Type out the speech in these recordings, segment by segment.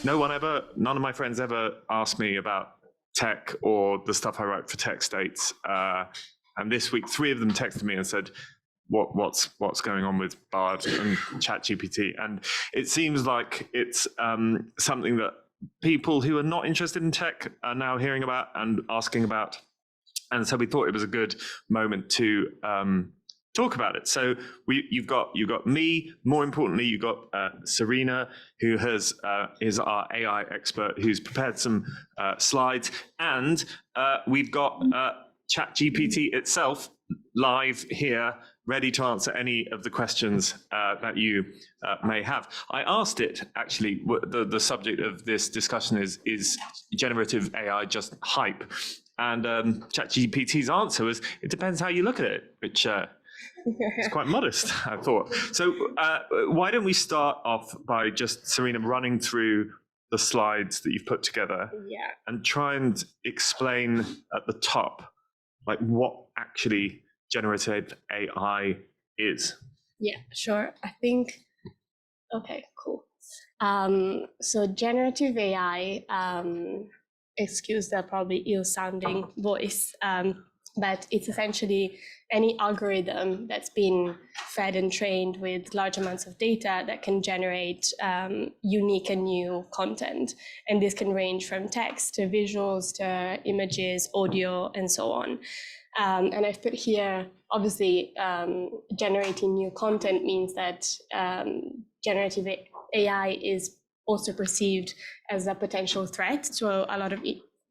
none of my friends ever asked me about tech or the stuff I write for Tech States. And this week, 3 of them texted me and said, what's going on with Bard and ChatGPT? And it seems like it's something that people who are not interested in tech are now hearing about and asking about. And so we thought it was a good moment to talk about it. So you've got me. More importantly, you've got Serena, who is our AI expert, who's prepared some slides, and we've got ChatGPT itself live here, ready to answer any of the questions that you may have. I asked it, actually, the subject of this discussion is generative AI just hype? And ChatGPT's answer was, it depends how you look at it, which is quite modest, I thought. So why don't we start off by just, Serena, running through the slides that you've put together, and try and explain at the top, like, what actually generative AI is. Yeah, sure. I think, okay, cool. So generative AI, excuse the probably ill-sounding voice, but it's essentially any algorithm that's been fed and trained with large amounts of data that can generate unique and new content. And this can range from text to visuals to images, audio, and so on. And I've put here, obviously, generating new content means that generative AI is also perceived as a potential threat to a lot of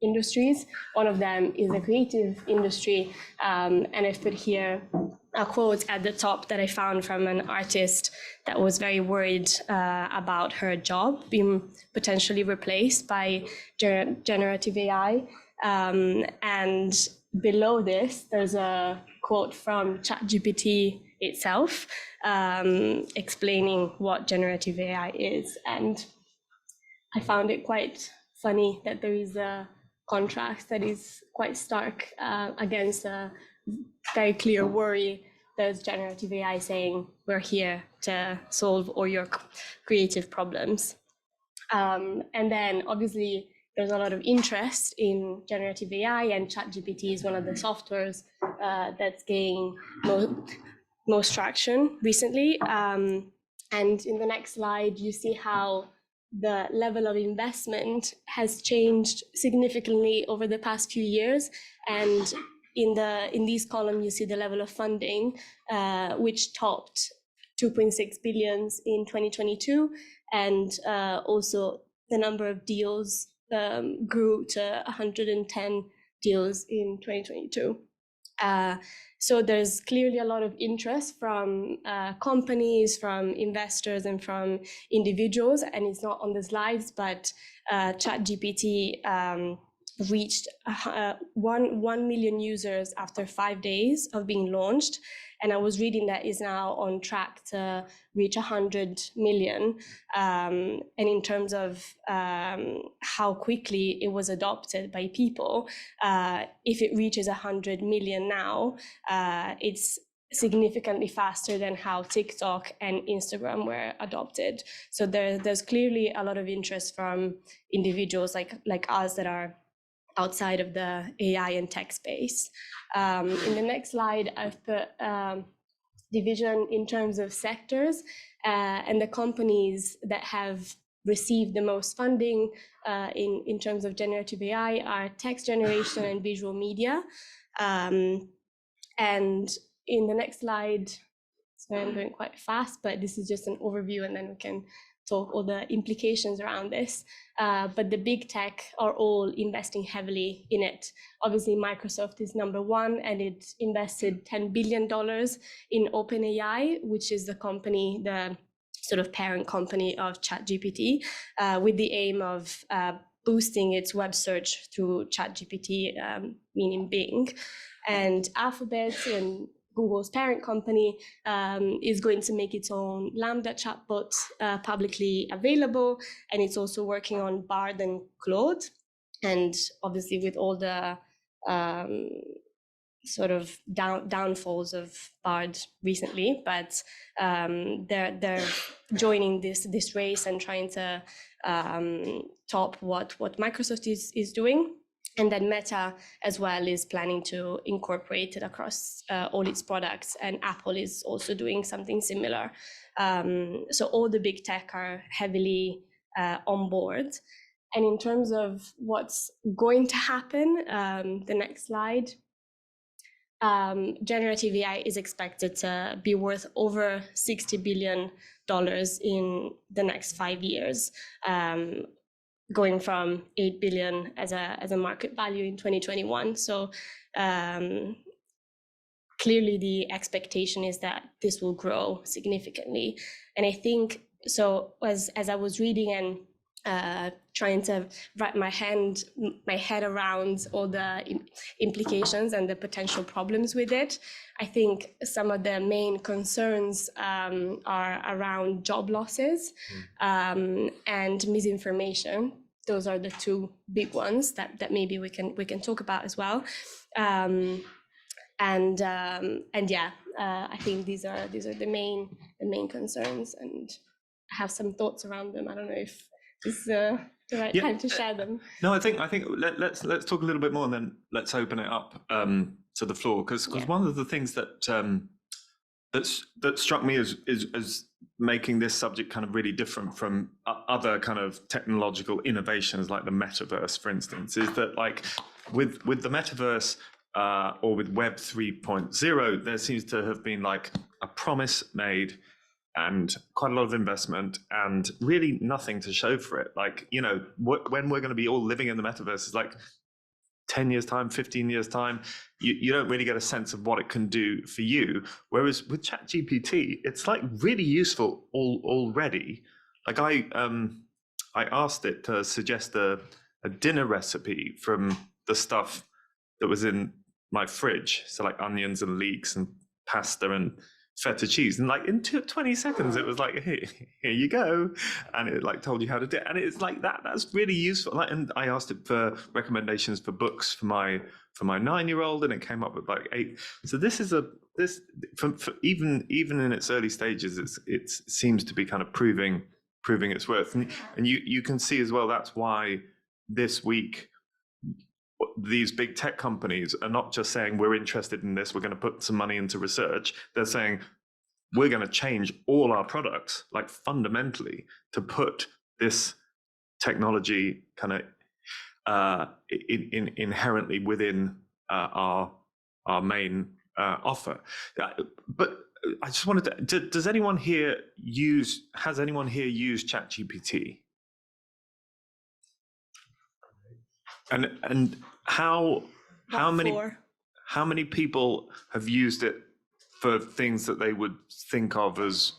industries. One of them is the creative industry. And I've put here a quote at the top that I found from an artist that was very worried about her job being potentially replaced by generative AI. And below this, there's a quote from ChatGPT itself explaining what generative AI is. And I found it quite funny that there is a contrast that is quite stark against a very clear worry. There's generative AI saying, we're here to solve all your creative problems. And then obviously there's a lot of interest in generative AI, and ChatGPT is one of the softwares that's gaining most traction recently. And in the next slide, you see how the level of investment has changed significantly over the past few years. And in these columns, you see the level of funding, which topped 2.6 billion in 2022. And also the number of deals grew to 110 deals in 2022. So there's clearly a lot of interest from companies, from investors, and from individuals. And it's not on the slides, but ChatGPT reached 1 million users after 5 days of being launched. And I was reading that is now on track to reach 100 million. And in terms of how quickly it was adopted by people, if it reaches 100 million now, it's significantly faster than how TikTok and Instagram were adopted. So there's clearly a lot of interest from individuals like us that are outside of the AI and tech space. In the next slide, I've put division in terms of sectors, and the companies that have received the most funding in terms of generative AI are text generation and visual media. And in the next slide, so I'm going quite fast, but this is just an overview, and then we can talk all the implications around this. But the big tech are all investing heavily in it. Obviously, Microsoft is number one, and it invested $10 billion in OpenAI, which is the company, the sort of parent company of ChatGPT, with the aim of boosting its web search through ChatGPT, meaning Bing. And Alphabet, and Google's parent company, is going to make its own Lambda chatbot publicly available, and it's also working on Bard and Claude. And obviously, with all the sort of downfalls of Bard recently, but they're joining this race and trying to top what Microsoft is doing. And then Meta as well is planning to incorporate it across all its products, and Apple is also doing something similar. So all the big tech are heavily on board. And in terms of what's going to happen, the next slide, generative AI is expected to be worth over $60 billion in the next 5 years, going from 8 billion as a market value in 2021. So clearly the expectation is that this will grow significantly. And I think, so as I was reading and trying to wrap my head around all the implications and the potential problems with it, I think some of the main concerns are around job losses and misinformation. Those are the two big ones that maybe we can talk about as well. And yeah, I think these are the main concerns, and I have some thoughts around them. I don't know if this is the right time to share them. No, I think let's talk a little bit more, and then let's open it up to the floor, because one of the things that struck me as making this subject kind of really different from other kind of technological innovations like the metaverse, for instance, is that like with the metaverse or with Web 3.0, there seems to have been like a promise made and quite a lot of investment and really nothing to show for it. Like, you know, when we're going to be all living in the metaverse is like 10 years time, 15 years time, you don't really get a sense of what it can do for you. Whereas with ChatGPT, it's like really useful already. Like I asked it to suggest a dinner recipe from the stuff that was in my fridge. So like onions and leeks and pasta and feta cheese, and like in 20 seconds it was like, here you go, and it like told you how to do it. And it's like that's really useful. Like, and I asked it for recommendations for books for my 9-year-old, and it came up with like 8. So this is for even in its early stages, it seems to be kind of proving its worth. And you can see as well, that's why this week these big tech companies are not just saying we're interested in this, we're going to put some money into research. They're saying we're going to change all our products, like fundamentally, to put this technology kind of inherently within our main offer. But I just wanted to, has anyone here used ChatGPT? And how many people have used it for things that they would think of as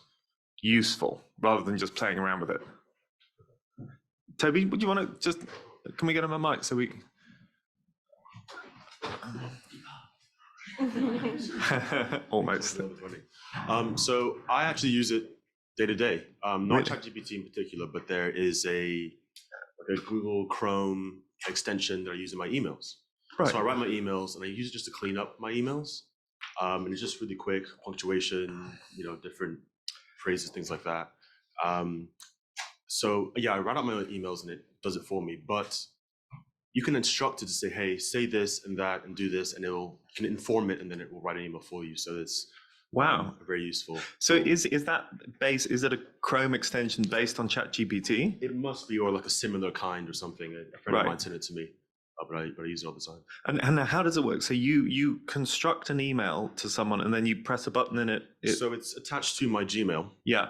useful rather than just playing around with it? Toby, would you want to just, can we get him a mic so we almost. So I actually use it day to day, not ChatGPT in particular, but there is a Google Chrome extension that I use in my emails. Right. So I write my emails and I use it just to clean up my emails. And it's just really quick, punctuation, different phrases, things like that. So yeah, I write out my own emails and it does it for me, but you can instruct it to say, hey, say this and that and do this, and you can inform it, and then it will write an email for you. So it's very useful. So is it a Chrome extension based on ChatGPT? It must be, or like a similar kind or something. A friend of mine sent it to me, but I use it all the time. And how does it work? So you construct an email to someone and then you press a button and it... So it's attached to my Gmail. Yeah.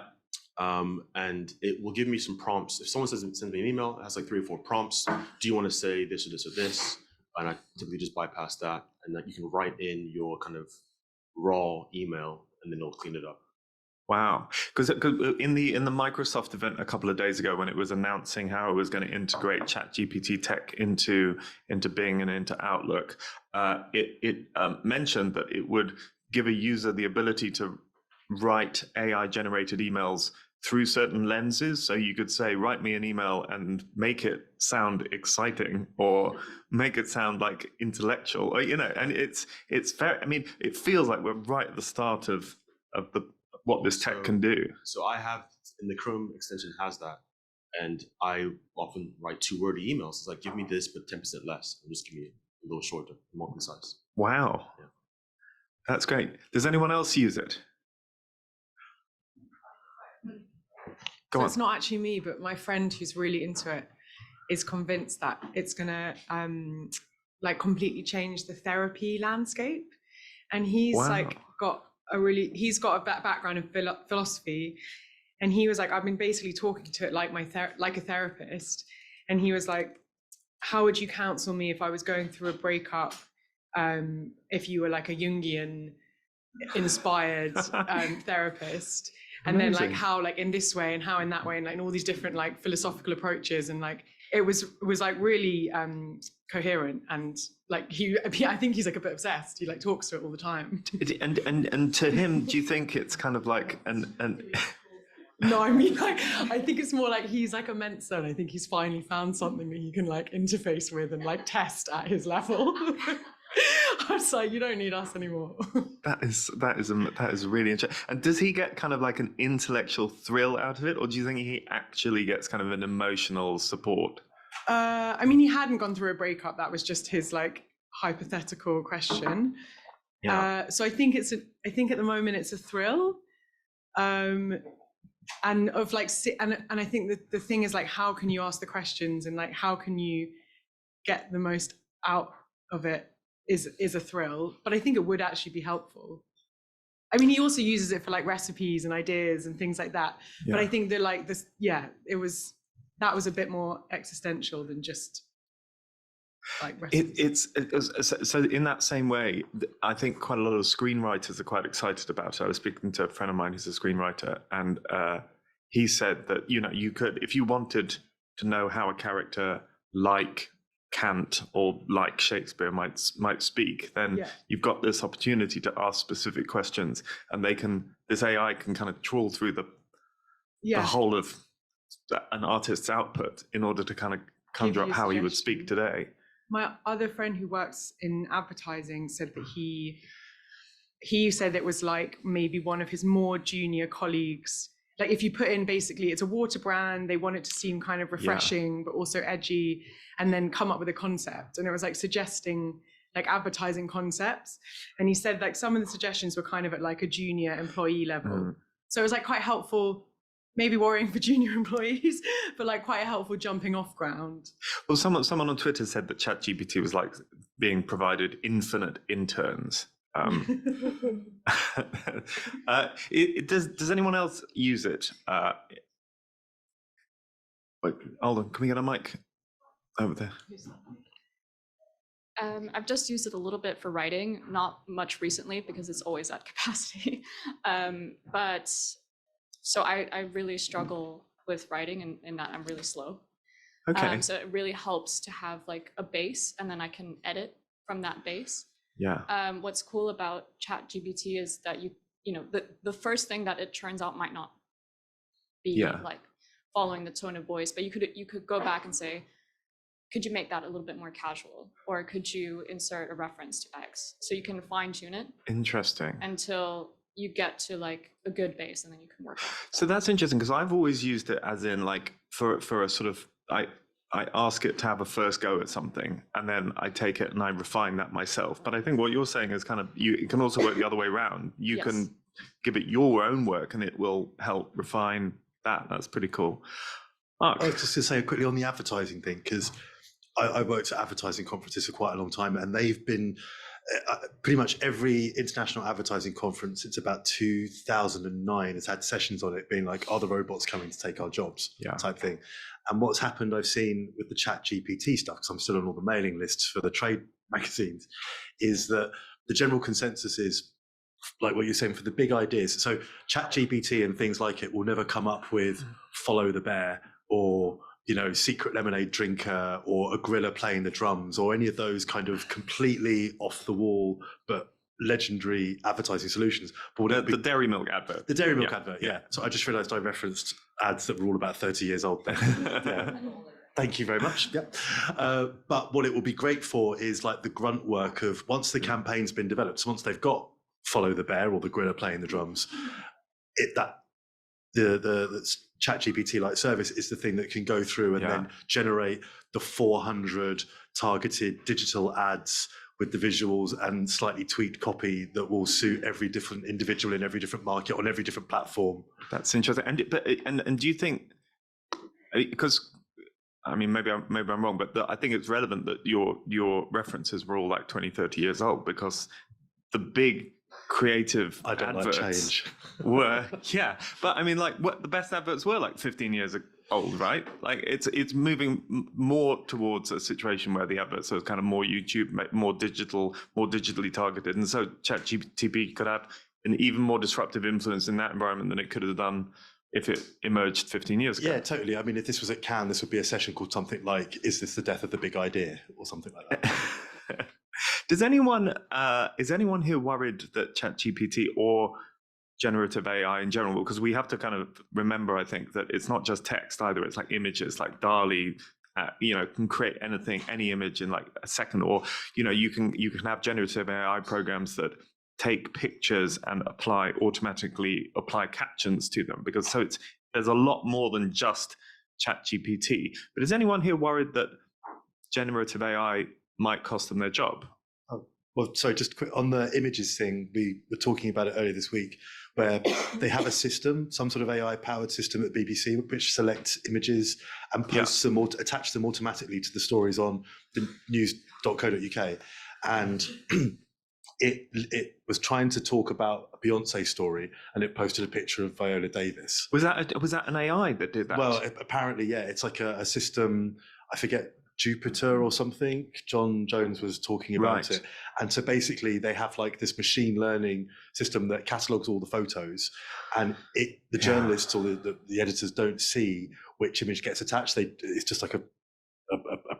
And it will give me some prompts. If someone sends me an email, it has like 3 or 4 prompts. Do you want to say this or this or this? And I typically just bypass that, and then you can write in your kind of raw email, and then it'll clean it up. Wow. Because in the Microsoft event a couple of days ago, when it was announcing how it was going to integrate ChatGPT tech into Bing and into Outlook, it mentioned that it would give a user the ability to write AI generated emails through certain lenses. So you could say, write me an email and make it sound exciting, or make it sound like intellectual, or, and it's very, I mean, it feels like we're right at the start of what this tech can do. So I have, in the Chrome extension has that. And I often write 2-wordy emails. It's like, give me this, but 10% less. And just give me a little shorter, more concise. Wow. Yeah. That's great. Does anyone else use it? Go So on. it's not actually me, but my friend who's really into it is convinced that it's gonna like completely change the therapy landscape. And he's Wow. he's got a background in philosophy, and he was like, I've been basically talking to it like like a therapist. And he was like, how would you counsel me if I was going through a breakup, if you were like a Jungian inspired therapist? And then like Amazing. how like in this way and how in that way, and like all these different like philosophical approaches, and like it was like really coherent, and like I think he's like a bit obsessed. He like talks to it all the time. And to him, do you think it's kind of like and No, I mean, like, I think it's more like he's like a Mensa, and I think he's finally found something that he can like interface with and like test at his level. I was like, you don't need us anymore. that is really interesting. And does he get kind of like an intellectual thrill out of it, or do you think he actually gets kind of an emotional support? I mean, he hadn't gone through a breakup. That was just his like hypothetical question. Yeah. So I think I think at the moment it's a thrill. And of like, and I think that the thing is like, how can you ask the questions, and like, how can you get the most out of it is a thrill. But I think it would actually be helpful. I mean, he also uses it for like recipes and ideas and things like that. Yeah. But I think that like this, that was a bit more existential than just like recipes. So in that same way, I think quite a lot of screenwriters are quite excited about it. I was speaking to a friend of mine who's a screenwriter, and he said that, you could, if you wanted to know how a character like Kant or like Shakespeare might speak, then you've got this opportunity to ask specific questions, and this AI can kind of trawl through the whole of an artist's output in order to kind of conjure up how he would speak today. My other friend who works in advertising said that he said it was like maybe one of his more junior colleagues. Like if you put in, basically it's a water brand, they want it to seem kind of refreshing, but also edgy, and then come up with a concept. And it was like suggesting like advertising concepts. And he said like some of the suggestions were kind of at like a junior employee level. So it was like quite helpful, maybe worrying for junior employees, but like quite a helpful jumping off ground. Well, someone on Twitter said that ChatGPT was like being provided infinite interns. Does anyone else use it? Wait, hold on, can we get a mic over there? I've just used it a little bit for writing, not much recently because it's always at capacity. But so I really struggle with writing, in that I'm really slow. Okay. So it really helps to have like a base, and then I can edit from that base. Yeah. What's cool about ChatGPT is that the first thing that it turns out might not be like following the tone of voice, but you could go back and say, could you make that a little bit more casual, or could you insert a reference to X? So you can fine tune it. Interesting. Until you get to like a good base, and then you can work on it. So that's interesting, because I've always used it as in like for a sort of, I ask it to have a first go at something, and then I take it and I refine that myself. But I think what you're saying is kind of, it can also work the other way around. You can give it your own work, and it will help refine that. That's pretty cool. Mark. I was just going to say quickly on the advertising thing, because I worked at advertising conferences for quite a long time, and they've been pretty much every international advertising conference since about 2009 has had sessions on it being like, are the robots coming to take our jobs? Type thing. And what's happened, I've seen with the ChatGPT stuff, because I'm still on all the mailing lists for the trade magazines, is that the general consensus is like what you're saying for the big ideas. So ChatGPT and things like it will never come up with Follow the Bear, or Secret Lemonade Drinker, or a gorilla playing the drums, or any of those kind of completely off the wall but legendary advertising solutions. But what it would be- The dairy milk advert. the dairy milk Yeah, advert, yeah. yeah. So I just realised I referenced ads that were all about 30 years old. Yeah. Thank you very much. Yep. But what it will be great for is like the grunt work of once the campaign's been developed, so once they've got Follow the Bear or the gorilla playing the drums, the ChatGPT like service is the thing that can go through and then generate the 400 targeted digital ads with the visuals and slightly tweaked copy that will suit every different individual in every different market on every different platform. That's interesting. And do you think, because I mean, maybe I'm wrong, but I think it's relevant that your references were all like 20, 30 years old, because the big creative I don't like adverts change. were, yeah. But I mean, like, what the best adverts were like 15 years old, right? Like, it's moving more towards a situation where the adverts are kind of more YouTube, more digital, more digitally targeted, and so ChatGPT could have an even more disruptive influence in that environment than it could have done if it emerged 15 years ago. Yeah, totally. I mean, if this was at Cannes, this would be a session called something like, "Is this the death of the big idea?" or something like that. Is anyone here worried that ChatGPT or generative AI in general, because we have to kind of remember, I think, that it's not just text either, it's like images, like DALL-E, can create anything, any image in like a second, or, you can have generative AI programs that take pictures and automatically apply captions to them, because there's a lot more than just ChatGPT. But is anyone here worried that generative AI might cost them their job? Well, sorry, just quick on the images thing. We were talking about it earlier this week, where they have a system, some sort of AI-powered system at BBC, which selects images and posts them, attach them automatically to the stories on the news.co.uk. And it was trying to talk about a Beyonce story, and it posted a picture of Viola Davis. Was that an AI that did that? Well, apparently, yeah. It's like a system, I forget, Jupiter or something. John Jones was talking about it. And so basically they have like this machine learning system that catalogs all the photos, and the journalists or the editors don't see which image gets attached. It's just like a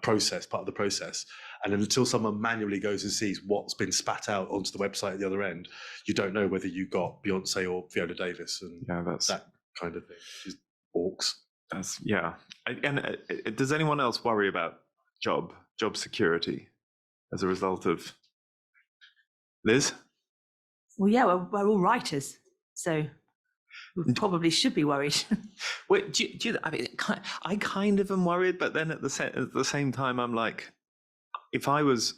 process, part of the process. And until someone manually goes and sees what's been spat out onto the website at the other end, you don't know whether you got Beyonce or Viola Davis, and that's that kind of thing. Just orcs. And does anyone else worry about job security as a result of Liz? Well, yeah, we're all writers, so we probably should be worried. Wait, I mean, I kind of am worried, but then at the same time, I'm like, if I was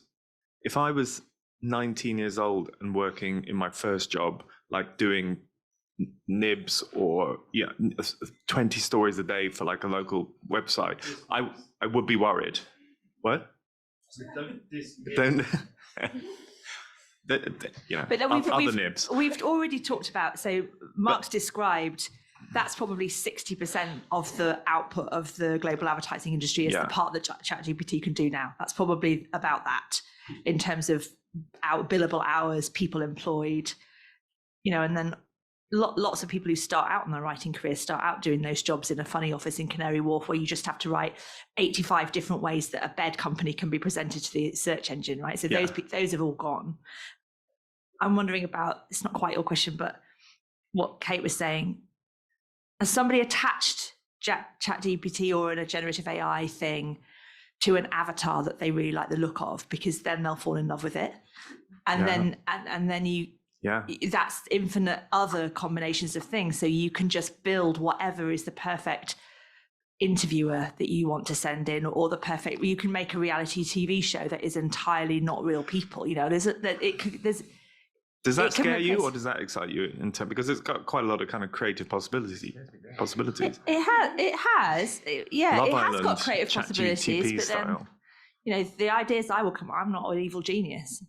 19 years old and working in my first job, like doing nibs or 20 stories a day for like a local website, I would be worried. What? Don't. But then other nibs. We've already talked about. So Mark's described that's probably 60% of the output of the global advertising industry is the part that ChatGPT can do now. That's probably about that in terms of billable hours, people employed, and then lots of people who start out in their writing career start out doing those jobs in a funny office in Canary Wharf, where you just have to write 85 different ways that a bed company can be presented to the search engine, right? So those have all gone. I'm wondering about, it's not quite your question, but what Kate was saying, has somebody attached ChatGPT or a generative AI thing to an avatar that they really like the look of, because then they'll fall in love with it, and then you that's infinite other combinations of things, so you can just build whatever is the perfect interviewer that you want to send in, or you can make a reality TV show that is entirely not real people. Does that scare you, or does that excite you? Because it's got quite a lot of kind of creative possibilities. It has. Love it Island, has got creative possibilities, but style. then, the ideas I will come. I'm not an evil genius.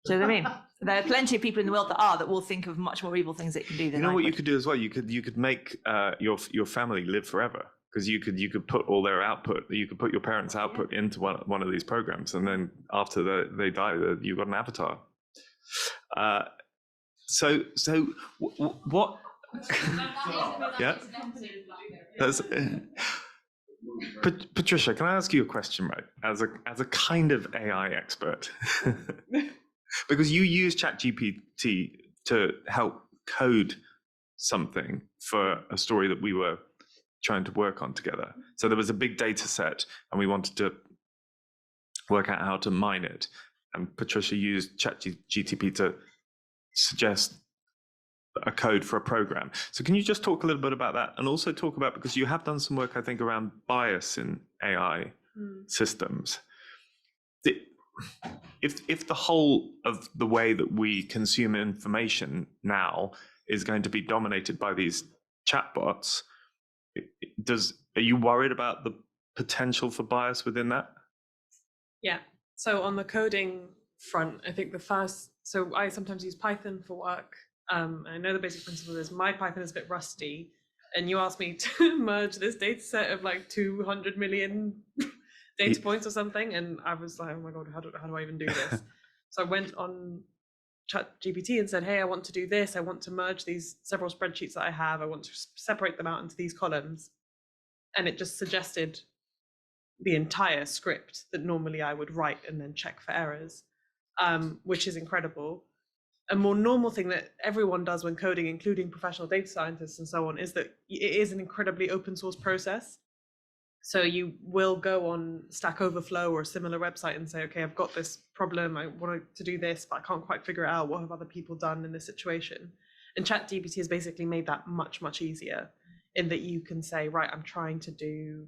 Do you know what I mean? There are plenty of people in the world that will think of much more evil things it can do than what you could do as well? You could make your family live forever, because you could put all their output. You could put your parents' output into one of these programs, and then after they die, you've got an avatar. So what? Yeah. That's, Patricia, can I ask you a question, right? As a kind of AI expert, Because you use ChatGPT to help code something for a story that we were trying to work on together. So there was a big data set and we wanted to work out how to mine it. And Patricia used ChatGPT to suggest a code for a program. So can you just talk a little bit about that, and also talk about, because you have done some work, I think, around bias in AI systems. If the whole of the way that we consume information now is going to be dominated by these chatbots, are you worried about the potential for bias within that? Yeah. So on the coding front, I think so I sometimes use Python for work. I know the basic principle is my Python is a bit rusty, and you asked me to merge this data set of like 200 million data points or something, and I was like, oh my god, how do I even do this? So I went on ChatGPT and said, hey, I want to do this. I want to merge these several spreadsheets that I have. I want to separate them out into these columns, and it just suggested the entire script that normally I would write and then check for errors, which is incredible. A more normal thing that everyone does when coding, including professional data scientists and so on, is that it is an incredibly open source process. So you will go on Stack Overflow or a similar website and say, okay, I've got this problem, I want to do this, but I can't quite figure it out. What have other people done in this situation? And ChatGPT has basically made that much, much easier, in that you can say, right, I'm trying to do,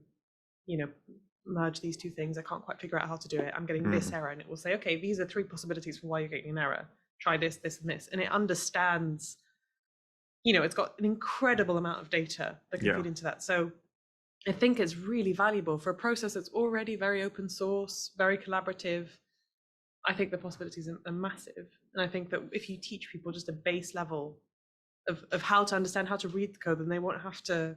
merge these two things. I can't quite figure out how to do it. I'm getting this error. And it will say, okay, these are 3 possibilities for why you're getting an error. Try this, this, and this. And it understands, it's got an incredible amount of data that can feed into that. So I think it's really valuable for a process that's already very open source, very collaborative. I think the possibilities are massive. And I think that if you teach people just a base level of how to understand, how to read the code, then they won't have to,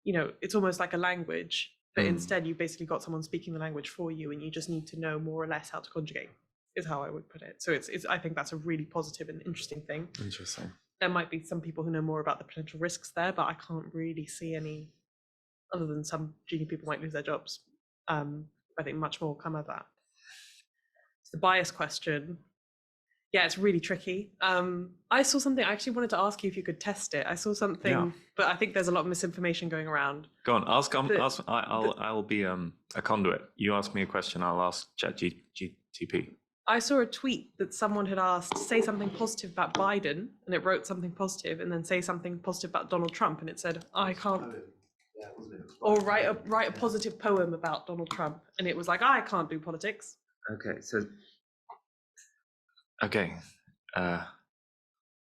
it's almost like a language, but instead you basically got someone speaking the language for you, and you just need to know more or less how to conjugate, is how I would put it. So it's I think that's a really positive and interesting thing. Interesting. There might be some people who know more about the potential risks there, but I can't really see any, other than some junior people might lose their jobs. I think much more will come of that. It's the bias question. Yeah, it's really tricky. I saw something, I actually wanted to ask you if you could test it. I saw something, but I think there's a lot of misinformation going around. Go on, I'll be a conduit. You ask me a question, I'll ask ChatGPT. I saw a tweet that someone had asked, say something positive about Biden, and it wrote something positive, and then say something positive about Donald Trump, and it said, I can't, or write a positive poem about Donald Trump, and it was like, I can't do politics. Okay, so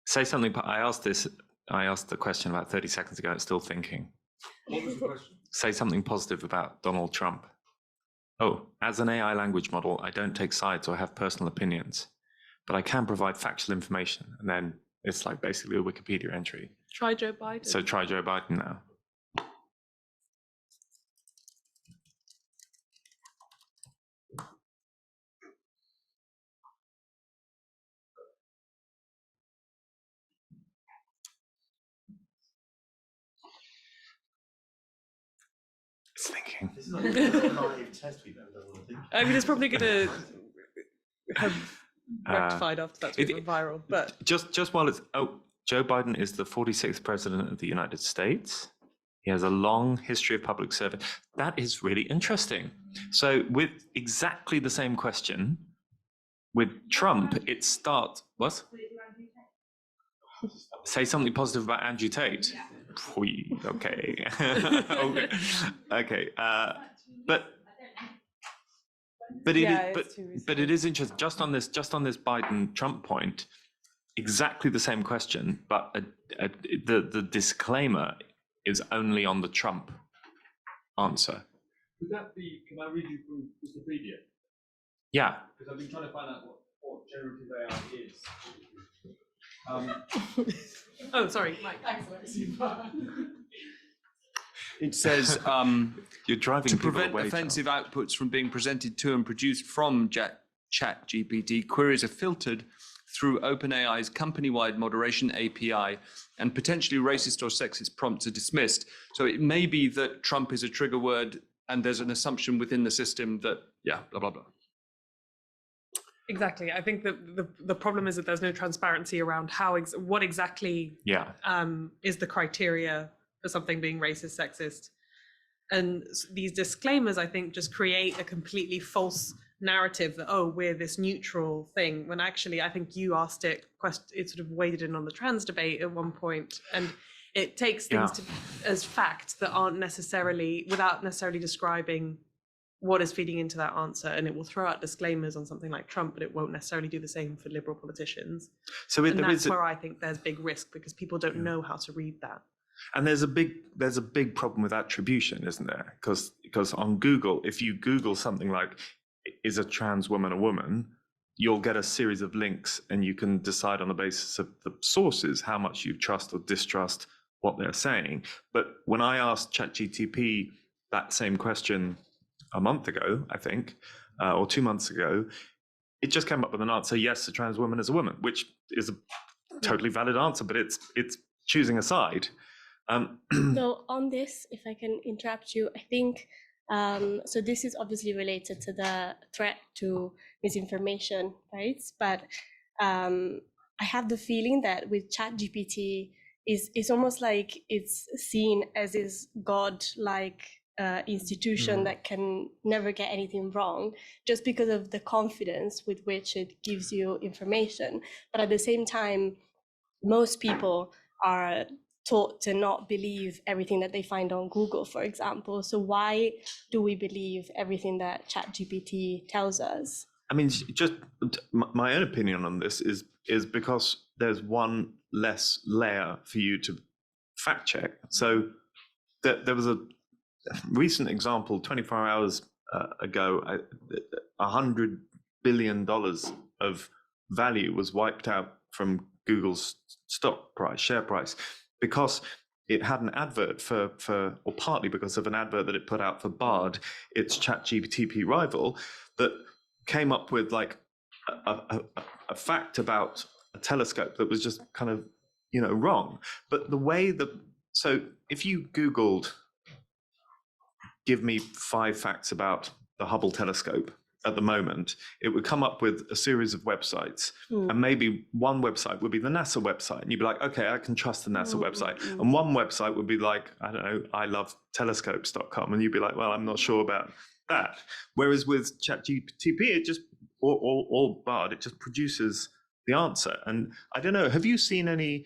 say something. I asked the question about 30 seconds ago. It's still thinking. What was the question? Say something positive about Donald Trump. Oh, as an AI language model, I don't take sides or have personal opinions, but I can provide factual information. And then it's like basically a Wikipedia entry. Try Joe Biden. So try Joe Biden now. It's thinking. This is like a live test we've ever done, I think. I mean, it's probably going to have rectified after that's gone viral. But just while it's Joe Biden is the 46th president of the United States. He has a long history of public service. That is really interesting. So with exactly the same question, with Trump, it starts, what? Say something positive about Andrew Tate. Yeah. Okay. Okay. But it is interesting. Just on this Biden Trump point, exactly the same question, but the disclaimer is only on the Trump answer. Could that be? Can I read you from Wikipedia? Yeah. Because I've been trying to find out what generative AI is. Oh, sorry, Mike. It says You're driving to people prevent away, offensive outputs from being presented to and produced from ChatGPT, queries are filtered through OpenAI's company-wide moderation API, and potentially racist or sexist prompts are dismissed. So it may be that Trump is a trigger word, and there's an assumption within the system that, blah, blah, blah. Exactly. I think that the problem is that there's no transparency around what exactly is the criteria for something being racist, sexist. And these disclaimers, I think, just create a completely false narrative that, oh, we're this neutral thing, when actually I think you asked it sort of waded in on the trans debate at one point, and it takes things as fact that aren't necessarily, without necessarily describing what is feeding into that answer, and it will throw out disclaimers on something like Trump, but it won't necessarily do the same for liberal politicians. So that's where I think there's big risk, because people don't know how to read that. And there's a big problem with attribution, isn't there? Because on Google, if you Google something like, is a trans woman a woman, you'll get a series of links, and you can decide on the basis of the sources how much you trust or distrust what they're saying. But when I asked ChatGPT that same question a month ago, I think, or 2 months ago, it just came up with an answer: yes, a trans woman is a woman, which is a totally valid answer, but it's choosing a side. So on this, if I can interrupt you, I think, so this is obviously related to the threat to misinformation, right? But I have the feeling that with ChatGPT, it's almost like it's seen as this god-like institution that can never get anything wrong, just because of the confidence with which it gives you information. But at the same time, most people are taught to not believe everything that they find on Google, for example. So why do we believe everything that ChatGPT tells us? I mean, just my own opinion on this is because there's one less layer for you to fact check. So there was a recent example 24 hours ago, $100 billion of value was wiped out from Google's share price, because it had an advert for, or partly because of an advert that it put out for Bard, its ChatGPT rival, that came up with like a fact about a telescope that was just kind of, wrong. But the way that, so if you Googled, give me 5 facts about the Hubble telescope at the moment, it would come up with a series of websites, and maybe one website would be the NASA website, and you'd be like, okay, I can trust the NASA website. And one website would be like, I don't know, ilovetelescopes.com, and you'd be like, well, I'm not sure about that. Whereas with ChatGPT, it just, or Bard, it just produces the answer. And I don't know, have you seen any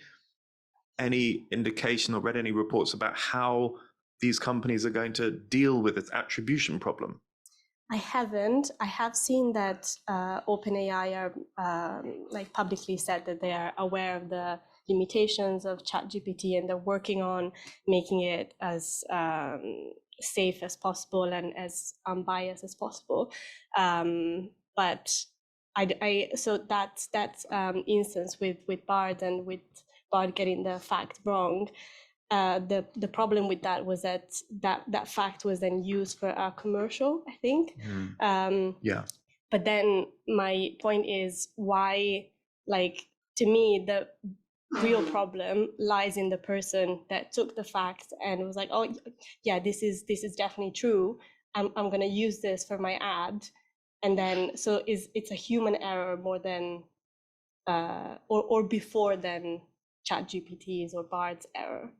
indication or read any reports about how these companies are going to deal with its attribution problem? I haven't. I have seen that OpenAI are like publicly said that they are aware of the limitations of ChatGPT, and they're working on making it as safe as possible and as unbiased as possible. But so that instance with Bard, and with Bard getting the fact wrong, the problem with that was that fact was then used for a commercial, I think. But then my point is, why, like, to me, the real problem lies in the person that took the fact and was like, oh yeah, this is definitely true, I'm going to use this for my ad. And then so it's a human error more than or before than ChatGPT's or Bard's error,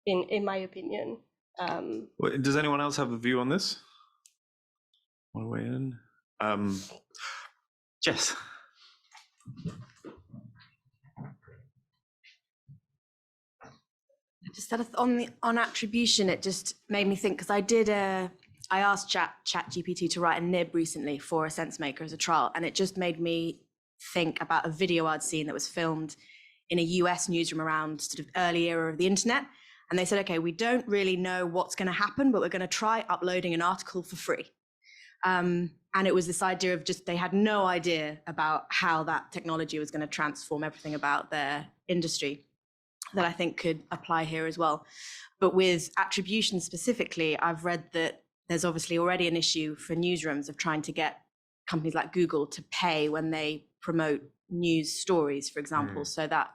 in my opinion. Does anyone else have a view on this? Want to weigh in? Jess. Just on attribution, it just made me think, because I asked ChatGPT to write a nib recently for a SenseMaker as a trial, and it just made me think about a video I'd seen that was filmed in a US newsroom around sort of early era of the internet. And they said, okay, we don't really know what's going to happen, but we're going to try uploading an article for free. And it was this idea of just, they had no idea about how that technology was going to transform everything about their industry, that I think could apply here as well. But with attribution specifically, I've read that there's obviously already an issue for newsrooms of trying to get companies like Google to pay when they promote news stories, for example. So that,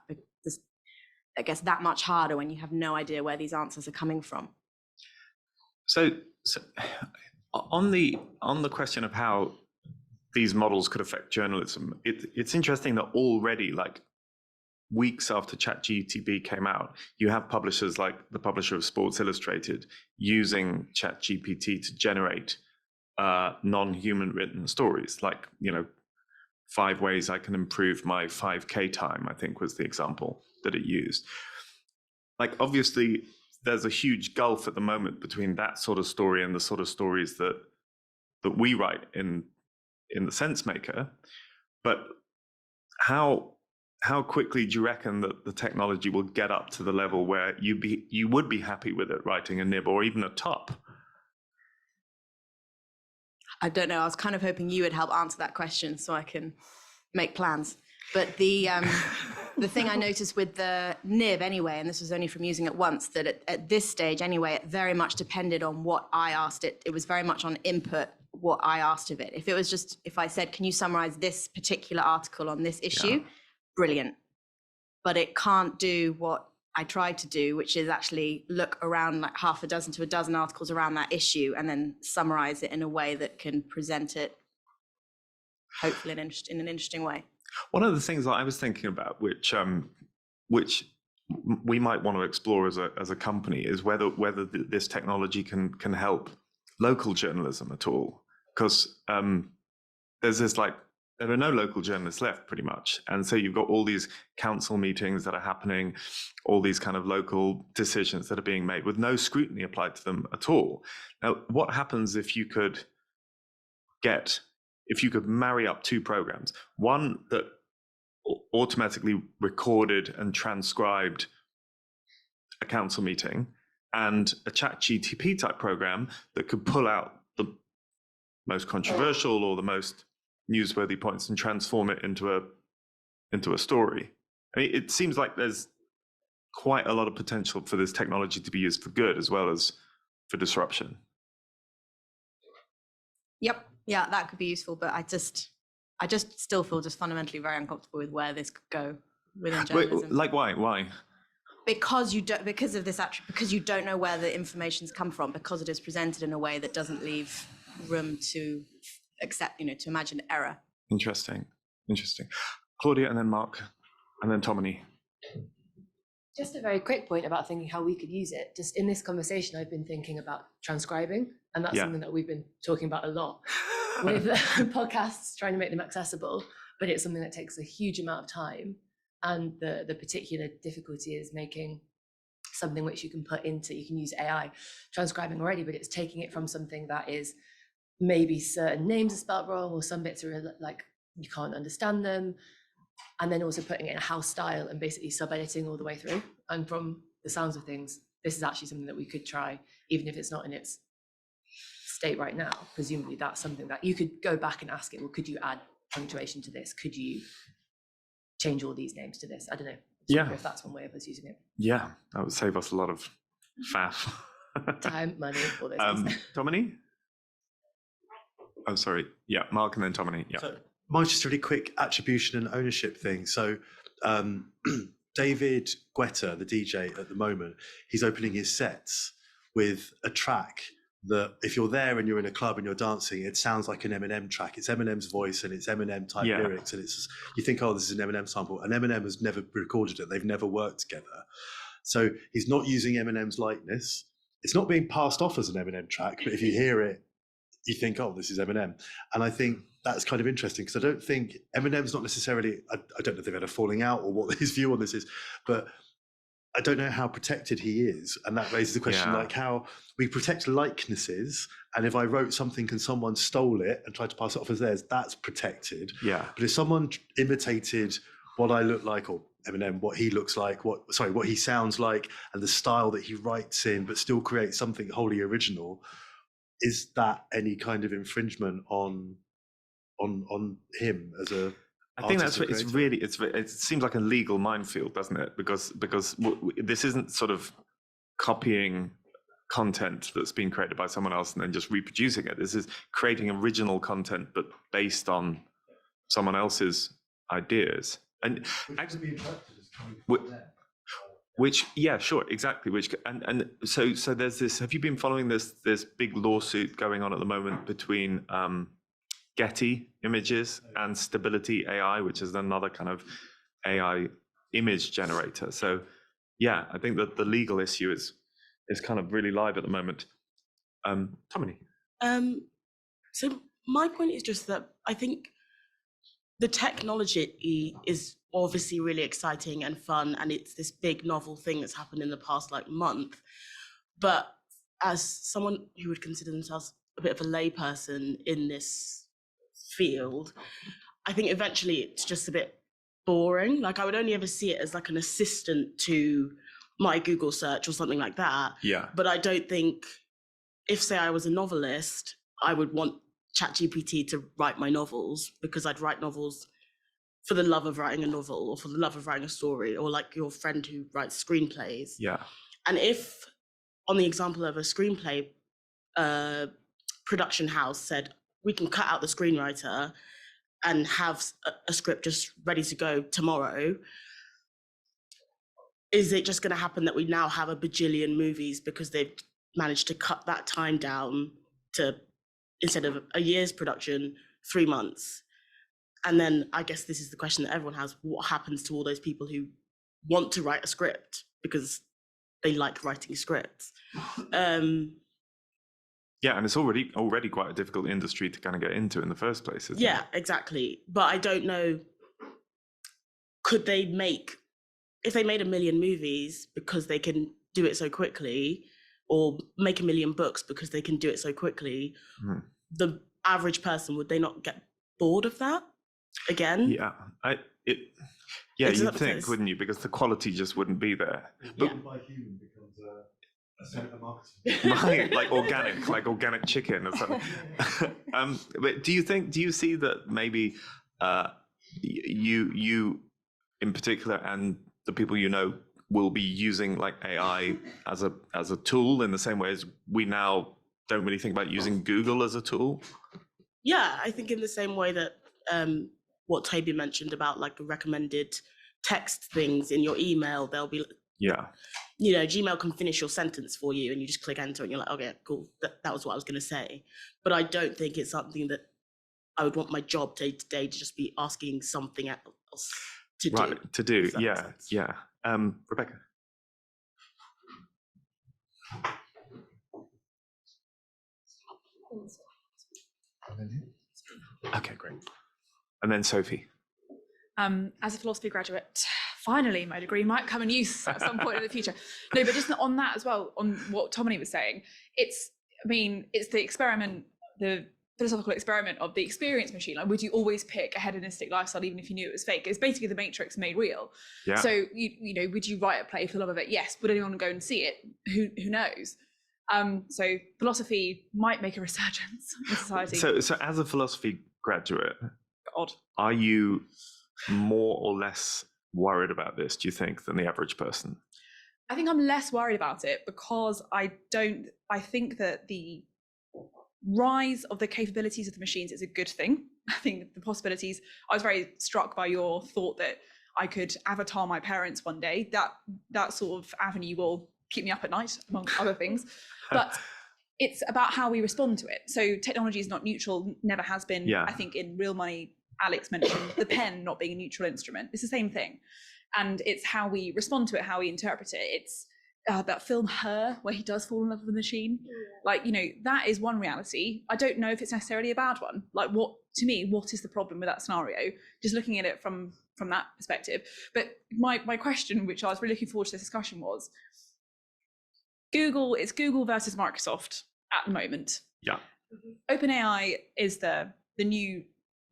I guess, that much harder when you have no idea where these answers are coming from. So on the question of how these models could affect journalism. It's interesting that already, like weeks after ChatGPT came out, you have publishers like the publisher of Sports Illustrated using ChatGPT to generate non-human written stories, like, 5 ways I can improve my 5K time, I think was the example that it used. Like, obviously, there's a huge gulf at the moment between that sort of story and the sort of stories that we write in the Sense Maker. But how quickly do you reckon that the technology will get up to the level where you would be happy with it writing a nib or even a top? I don't know. I was kind of hoping you would help answer that question so I can make plans. But the thing I noticed with the nib anyway, and this was only from using it once, that at this stage anyway, it very much depended on what I asked it. It was very much on input, what I asked of it. If it was just, if I said, can you summarize this particular article on this issue? Brilliant. But it can't do what I tried to do, which is actually look around like half a dozen to a dozen articles around that issue and then summarize it in a way that can present it hopefully in an interesting way. One of the things that I was thinking about, which we might want to explore as a company, is whether this technology can help local journalism at all, because there's this there are no local journalists left pretty much. And so you've got all these council meetings that are happening, all these kind of local decisions that are being made with no scrutiny applied to them at all. Now, what happens if you could marry up 2 programs, one that automatically recorded and transcribed a council meeting, and a ChatGPT type program that could pull out the most controversial or the most newsworthy points and transform it into a story? I mean, it seems like there's quite a lot of potential for this technology to be used for good as well as for disruption. Yep. Yeah, that could be useful, but I just still feel just fundamentally very uncomfortable with where this could go within journalism. Like why? Because you don't know where the information's come from, because it is presented in a way that doesn't leave room to accept, to imagine error. Interesting. Claudia, and then Mark, and then Tomini. Just a very quick point about thinking how we could use it. Just in this conversation, I've been thinking about transcribing, and that's something that we've been talking about a lot with podcasts, trying to make them accessible, but it's something that takes a huge amount of time. And the particular difficulty is making something which you can use AI transcribing already, but it's taking it from something that is maybe certain names are spelled wrong, or some bits are like you can't understand them, and then also putting it in a house style and basically sub-editing all the way through. And from the sounds of things, this is actually something that we could try, even if it's not in its state right now. Presumably that's something that you could go back and ask it, well, could you add punctuation to this? Could you change all these names to this? I don't know. If that's one way of us using it. Yeah, that would save us a lot of faff. Time, money, all those things. Tomini? Oh, sorry. Yeah, Mark and then Tomini. Yeah. So, mine's just a really quick attribution and ownership thing. So David Guetta, the DJ at the moment, he's opening his sets with a track that if you're there and you're in a club and you're dancing, it sounds like an Eminem track. It's Eminem's voice and it's Eminem type lyrics. And it's, you think, oh, this is an Eminem sample. And Eminem has never recorded it. They've never worked together. So he's not using Eminem's likeness. It's not being passed off as an Eminem track, but if you hear it, you think, oh, this is Eminem. And I think that's kind of interesting, because I don't think Eminem's not necessarily, I don't know if they've had a falling out or what his view on this is, but I don't know how protected he is. And that raises the question, like how we protect likenesses. And if I wrote something and someone stole it and tried to pass it off as theirs, that's protected. Yeah. But if someone imitated what I look like, or Eminem, what he looks like, what he sounds like, and the style that he writes in, but still creates something wholly original, is that any kind of infringement on him as a? I think that's it's really it seems like a legal minefield, doesn't it? Because this isn't sort of copying content that's been created by someone else and then just reproducing it. This is creating original content but based on someone else's ideas. And actually, which yeah, sure, exactly. Which and so there's this. Have you been following this big lawsuit going on at the moment between Getty Images and Stability AI, which is another kind of AI image generator. So yeah, I think that the legal issue is kind of really live at the moment. Tomini. So my point is just that I think the technology is obviously really exciting and fun, and it's this big novel thing that's happened in the past like month. But as someone who would consider themselves a bit of a layperson in this field, I think eventually it's just a bit boring. Like I would only ever see it as like an assistant to my Google search or something like that. Yeah. But I don't think, if say I was a novelist, I would want ChatGPT to write my novels, because I'd write novels for the love of writing a novel or for the love of writing a story, or like your friend who writes screenplays. Yeah. And if, on the example of a screenplay, production house said, we can cut out the screenwriter and have a script just ready to go tomorrow, is it just going to happen that we now have a bajillion movies because they've managed to cut that time down to, instead of a year's production, 3 months? And then I guess this is the question that everyone has: what happens to all those people who want to write a script because they like writing scripts? Yeah, and it's already quite a difficult industry to kind of get into in the first place, isn't Yeah, it? exactly. But I don't know, could they make, if they made 1 million movies because they can do it so quickly, or make 1 million books because they can do it so quickly, the average person, would they not get bored of that again? Yeah, you'd think, wouldn't you? Because the quality just wouldn't be there. But, By human becomes a center marketing. right, like organic chicken or something. But do you see that maybe you in particular, and the people you know, will be using like AI as a tool in the same way as we now don't really think about using Google as a tool? Yeah, I think in the same way that what Toby mentioned about like recommended text things in your email, there'll be, Gmail can finish your sentence for you and you just click enter and you're like, okay, cool, that was what I was going to say. But I don't think it's something that I would want my job day to day to just be asking something else to do. Right, to do, yeah. Rebecca. Okay, great. And then Sophie. As a philosophy graduate, finally my degree might come in use at some point in the future. No, but just on that as well, on what Tomini was saying, it's the experiment, the philosophical experiment of the experience machine. Like, would you always pick a hedonistic lifestyle even if you knew it was fake? It's basically the Matrix made real. Yeah. So would you write a play for the love of it? Yes. Would anyone go and see it? Who knows? So philosophy might make a resurgence in society. So as a philosophy graduate, are you more or less worried about this, do you think, than the average person? I think I'm less worried about it because I think that the rise of the capabilities of the machines is a good thing. I think the possibilities, I was very struck by your thought that I could avatar my parents one day. That sort of avenue will keep me up at night, among other things. But it's about how we respond to it. So technology is not neutral, never has been. I think in Real Money, Alex mentioned the pen not being a neutral instrument. It's the same thing. And it's how we respond to it, how we interpret it. It's that film Her, where he does fall in love with the machine. Like, that is one reality. I don't know if it's necessarily a bad one. Like, what is the problem with that scenario? Just looking at it from that perspective. But my question, which I was really looking forward to this discussion, was Google versus Microsoft at the moment. Yeah. OpenAI is the new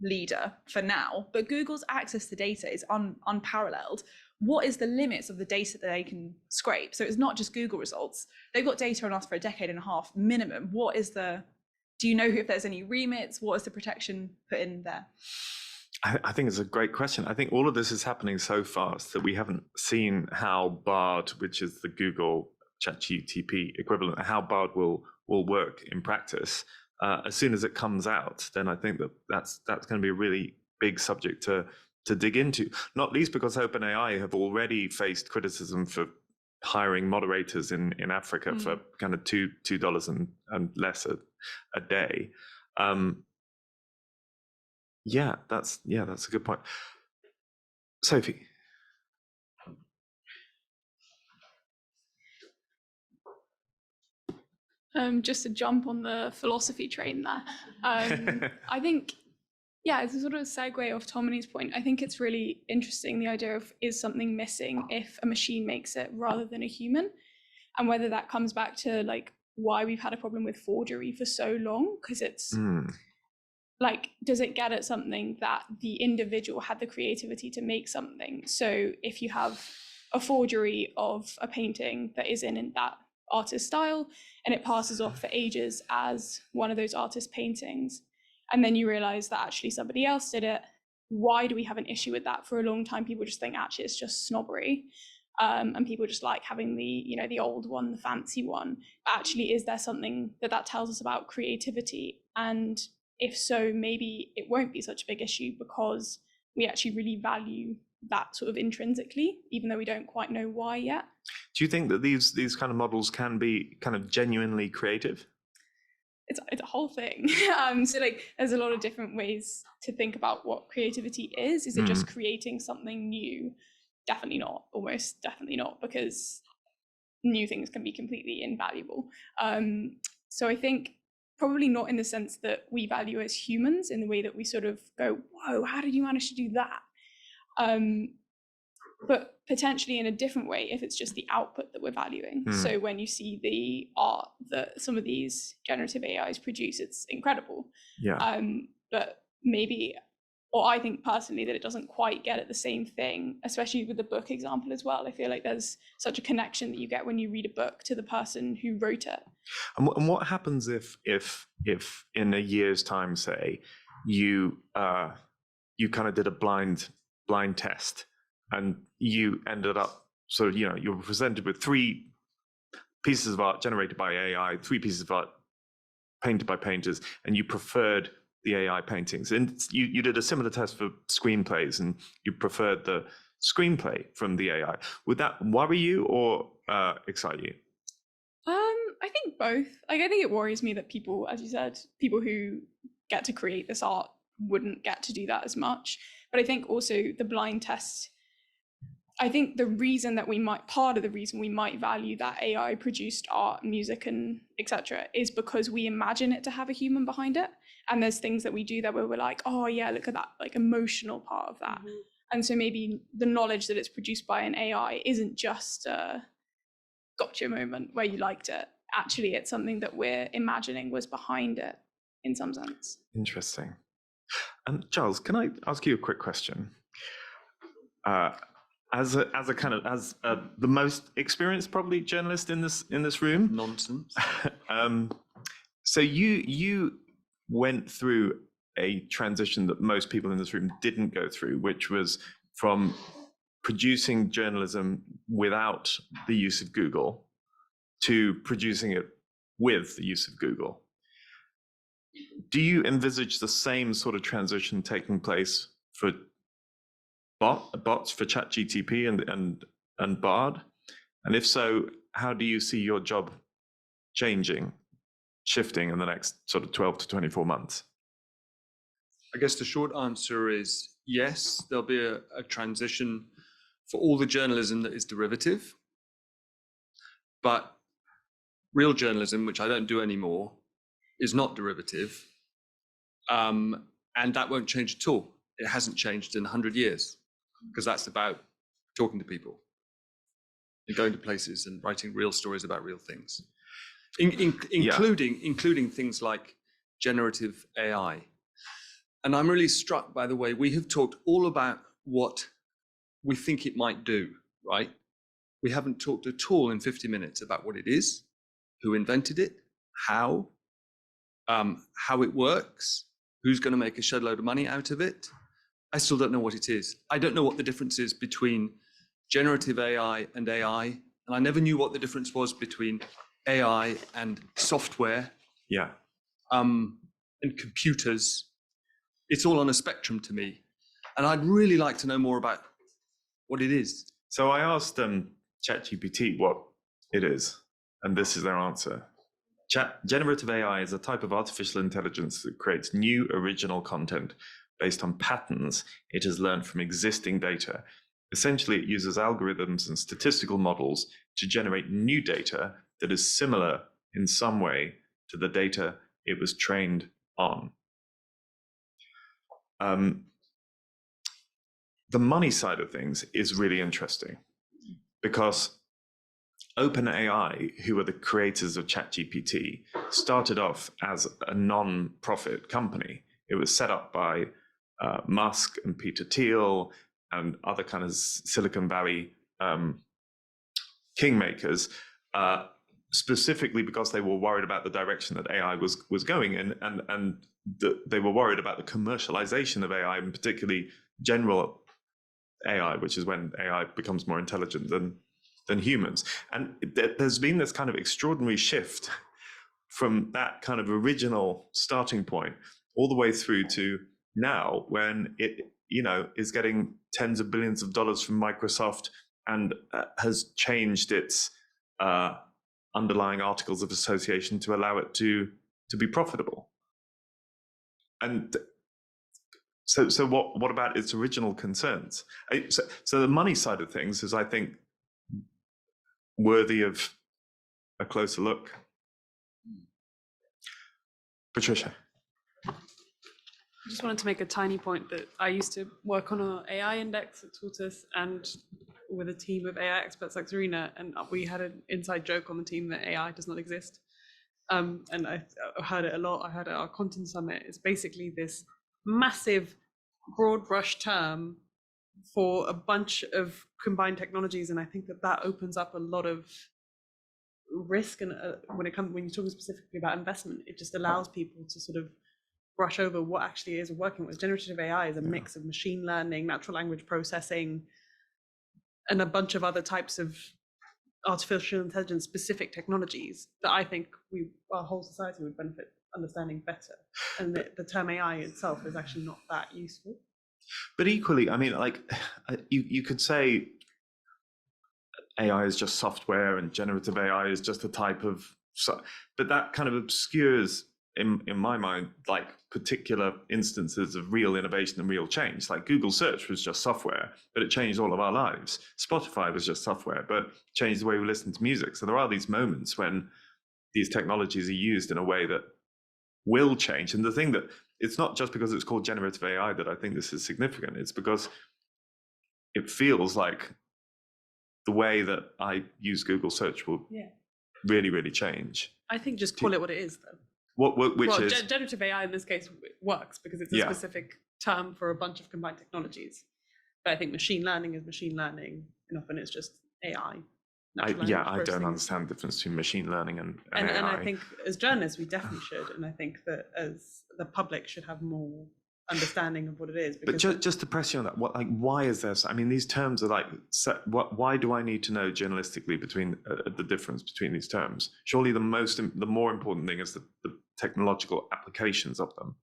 leader for now, but Google's access to data is unparalleled. What is the limits of the data that they can scrape? So it's not just Google results. They've got data on us for a decade and a half minimum. Do you know if there's any remits? What is the protection put in there? I think it's a great question. I think all of this is happening so fast that we haven't seen how Bard, which is the Google ChatGPT equivalent, how Bard will work in practice. As soon as it comes out, then I think that's going to be a really big subject to dig into, not least because OpenAI have already faced criticism for hiring moderators in Africa for kind of $2 and less a day. Yeah, that's a good point. Sophie. Just to jump on the philosophy train there. I think, yeah, it's a sort of segue off Tomini's point. I think it's really interesting, the idea of is something missing if a machine makes it rather than a human, and whether that comes back to like why we've had a problem with forgery for so long, because it's like, does it get at something that the individual had the creativity to make something? So if you have a forgery of a painting that is in that artist style and it passes off for ages as one of those artist paintings, and then you realize that actually somebody else did it, why do we have an issue with that? For a long time people just think actually it's just snobbery, and people just like having the old one, the fancy one. But actually, is there something that tells us about creativity? And if so, maybe it won't be such a big issue because we actually really value that sort of intrinsically, even though we don't quite know why yet. Do you think that these kind of models can be kind of genuinely creative? It's a whole thing. So like, there's a lot of different ways to think about what creativity is. Is it just creating something new? Definitely not. Almost definitely not, because new things can be completely invaluable. So I think probably not in the sense that we value as humans, in the way that we sort of go, whoa, how did you manage to do that? But potentially in a different way if it's just the output that we're valuing. So when you see the art that some of these generative AIs produce, it's incredible. Yeah. But maybe, or I think personally that it doesn't quite get at the same thing, especially with the book example as well. I feel like there's such a connection that you get when you read a book to the person who wrote it. And what happens if in a year's time, say, you kind of did a blind test and you ended up you were presented with 3 pieces of art generated by AI, 3 pieces of art painted by painters, and you preferred the AI paintings, and you did a similar test for screenplays and you preferred the screenplay from the AI. Would that worry you or excite you? I think both. Like, I think it worries me that people, as you said, people who get to create this art wouldn't get to do that as much. But I think also the blind test, I think part of the reason we might value that AI produced art, music, and etc. is because we imagine it to have a human behind it. And there's things that we do that where we're like, oh yeah, look at that, like emotional part of that. And so maybe the knowledge that it's produced by an AI isn't just a gotcha moment where you liked it. Actually, it's something that we're imagining was behind it in some sense. Interesting. Giles, can I ask you a quick question? As the most experienced probably journalist in this room. Nonsense. So you went through a transition that most people in this room didn't go through, which was from producing journalism without the use of Google to producing it with the use of Google. Do you envisage the same sort of transition taking place for bots, for ChatGPT and Bard? And if so, how do you see your job shifting in the next sort of 12 to 24 months? I guess the short answer is yes, there'll be a transition for all the journalism that is derivative. But real journalism, which I don't do anymore, is not derivative. And that won't change at all. It hasn't changed in 100 years, because that's about talking to people and going to places and writing real stories about real things, including things like generative AI. And I'm really struck by the way we have talked all about what we think it might do, right? We haven't talked at all in 50 minutes about what it is, who invented it, how it works, who's going to make a shed load of money out of it. I still don't know what it is. I don't know what the difference is between generative AI and AI. And I never knew what the difference was between AI and software. Yeah. And computers. It's all on a spectrum to me. And I'd really like to know more about what it is. So I asked ChatGPT what it is, and this is their answer. Generative AI is a type of artificial intelligence that creates new original content based on patterns it has learned from existing data. Essentially, it uses algorithms and statistical models to generate new data that is similar in some way to the data it was trained on. The money side of things is really interesting because OpenAI, who are the creators of ChatGPT, started off as a non-profit company. It was set up by Musk and Peter Thiel and other kind of Silicon Valley kingmakers, specifically because they were worried about the direction that AI was going in, and they were worried about the commercialization of AI, and particularly general AI, which is when AI becomes more intelligent than humans. And there's been this kind of extraordinary shift from that kind of original starting point all the way through to now, when it is getting tens of billions of dollars from Microsoft and has changed its underlying articles of association to allow it to be profitable. And so what about its original concerns? So the money side of things is, I think, worthy of a closer look. Patricia. I just wanted to make a tiny point that I used to work on an AI index at Tortoise and with a team of AI experts like Serena, and we had an inside joke on the team that AI does not exist. And I heard it a lot. I heard it at our Content Summit. It's basically this massive broad brush term for a bunch of combined technologies, and I think that opens up a lot of risk. And when you're talking specifically about investment, it just allows people to sort of brush over what actually is working with. Generative AI is a mix of machine learning, natural language processing, and a bunch of other types of artificial intelligence specific technologies that I think our whole society would benefit understanding better. And the term AI itself is actually not that useful. But equally, I mean, like, you could say AI is just software and generative AI is just a type of, but that kind of obscures, in my mind, like particular instances of real innovation and real change. Like Google search was just software, but it changed all of our lives. Spotify was just software, but changed the way we listen to music. So there are these moments when these technologies are used in a way that will change. And the thing that, it's not just because it's called generative AI that I think this is significant. It's because it feels like the way that I use Google search will really, really change. I think just call it what it is, though. Which is generative AI in this case works because it's a specific term for a bunch of combined technologies. But I think machine learning is machine learning, and often it's just AI. I don't understand the difference between machine learning and AI. And I think as journalists, we definitely should. And I think that as the public should have more understanding of what it is. But just to press you on that, why is there? I mean, these terms are like, why do I need to know journalistically between the difference between these terms? Surely the more important thing is the technological applications of them.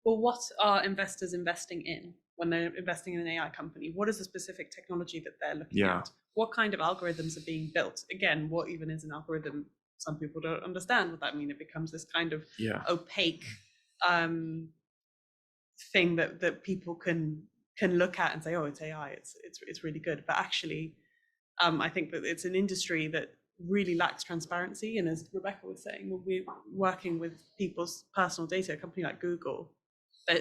Well, what are investors investing in when they're investing in an AI company? What is the specific technology that they're looking at? What kind of algorithms are being built? Again, what even is an algorithm? Some people don't understand what that means. It becomes this kind of opaque thing that people can look at and say, oh, it's AI, it's really good. But actually, I think that it's an industry that really lacks transparency. And as Rebecca was saying, when we're working with people's personal data, a company like Google,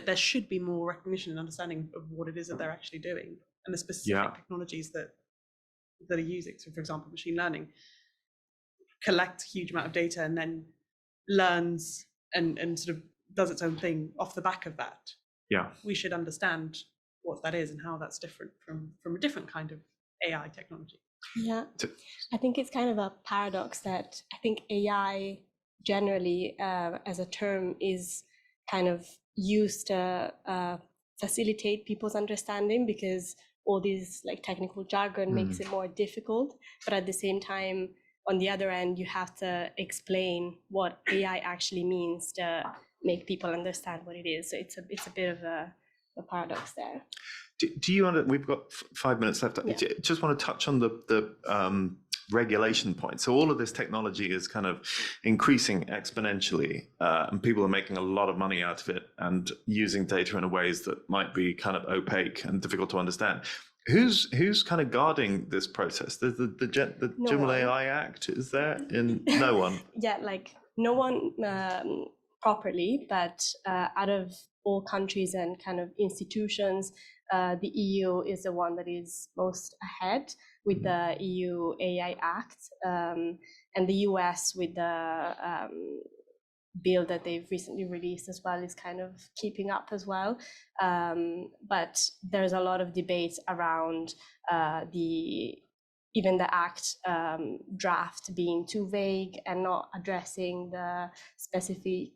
there should be more recognition and understanding of what it is that they're actually doing and the specific technologies that are using. So for example, machine learning collects a huge amount of data and then learns and sort of does its own thing off the back of that. We should understand what that is and how that's different from a different kind of AI technology. I think it's kind of a paradox that I think AI generally as a term is kind of used to facilitate people's understanding because all these like technical jargon makes it more difficult. But at the same time, on the other end, you have to explain what AI actually means to make people understand what it is. So it's a bit of a paradox there. Do you want to? We've got 5 minutes left. Just want to touch on the regulation point. So all of this technology is kind of increasing exponentially, and people are making a lot of money out of it and using data in ways that might be kind of opaque and difficult to understand. Who's kind of guarding this process? The No General one. AI Act, is there? No one. Yeah, like no one properly, but out of all countries and kind of institutions, the EU is the one that is most ahead with the EU AI Act, and the US with the bill that they've recently released as well is kind of keeping up as well. But there's a lot of debate around even the act draft being too vague and not addressing the specific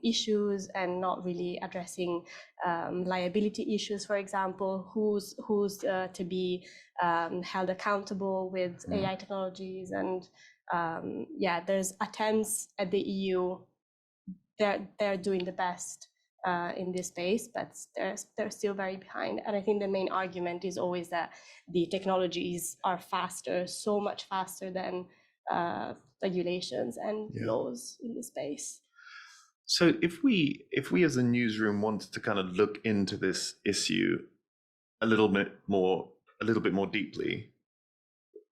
issues and not really addressing liability issues, for example, who's to be held accountable with AI technologies. And there's attempts at the EU. They're doing the best in this space, but they're still very behind. And I think the main argument is always that the technologies are faster, so much faster than regulations and laws in the space. So if we as a newsroom wanted to kind of look into this issue a little bit more deeply,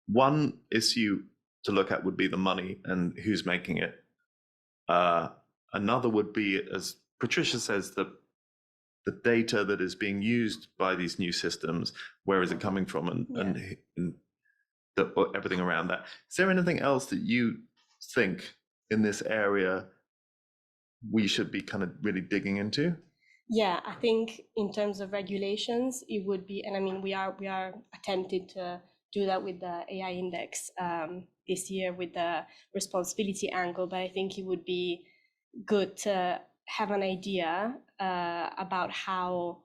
one issue to look at would be the money and who's making it. Another would be, as Patricia says, the data that is being used by these new systems. Where is it coming from, and everything around that. Is there anything else that you think in this area we should be kind of really digging into? Yeah, I think in terms of regulations, it would be, and I mean, we are attempting to do that with the AI index this year with the responsibility angle, but I think it would be good to have an idea about how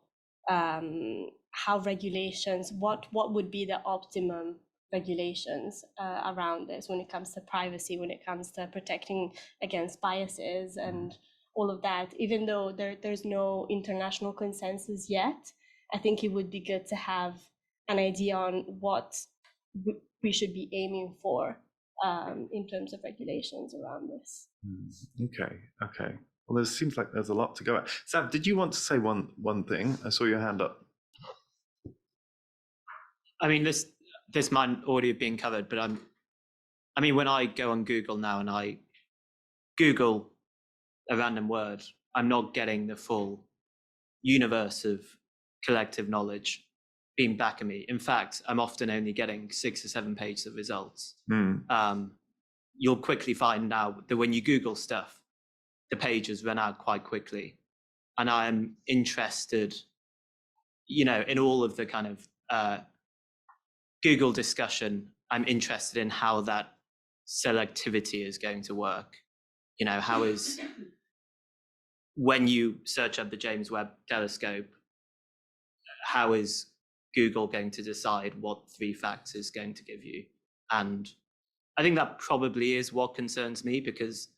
regulations, what would be the optimum regulations around this when it comes to privacy, when it comes to protecting against biases and all of that. Even though there's no international consensus yet, I think it would be good to have an idea on what we should be aiming for in terms of regulations around this. Okay. Well, there seems like there's a lot to go at. Sav, did you want to say one thing? I saw your hand up. I mean, this might already have been covered, but I mean, when I go on Google now and I Google a random word, I'm not getting the full universe of collective knowledge being back at me. In fact, I'm often only getting 6 or 7 pages of results. You'll quickly find out that when you Google stuff, the pages run out quite quickly. And I'm interested, in all of the kind of Google discussion. I'm interested in how that selectivity is going to work. How is, when you search up the James Webb Telescope, how is Google going to decide what 3 facts is going to give you? And I think that probably is what concerns me, because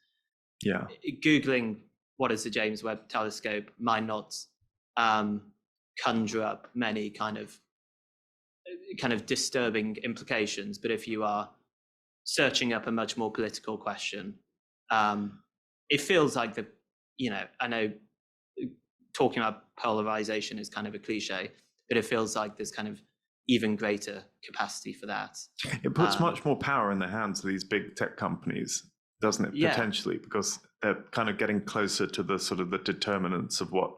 Googling what is the James Webb Telescope might not conjure up many kind of disturbing implications. But if you are searching up a much more political question, it feels like I know talking about polarization is kind of a cliche, but it feels like there's kind of even greater capacity for that. It puts much more power in the hands of these big tech companies, doesn't it? Potentially, because they're kind of getting closer to the sort of the determinants of what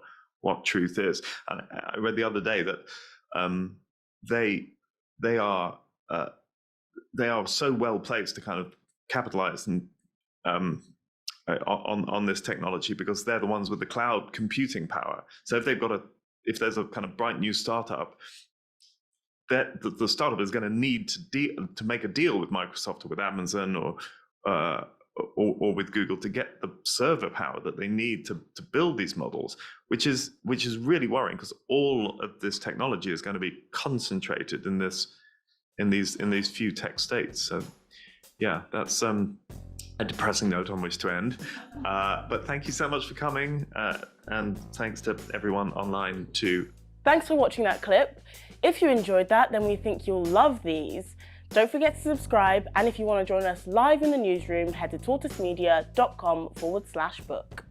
truth is. And I read the other day that they are so well placed to kind of capitalize and on this technology, because they're the ones with the cloud computing power. So if there's a kind of bright new startup, that the startup is going to need to make a deal with Microsoft or with Amazon or with Google to get the server power that they need to build these models, which is really worrying, because all of this technology is going to be concentrated in these few tech states. So yeah, that's a depressing note on which to end. But thank you so much for coming, and thanks to everyone online too. Thanks for watching that clip. If you enjoyed that, then we think you'll love these. Don't forget to subscribe, and if you want to join us live in the newsroom, head to tortoisemedia.com/book.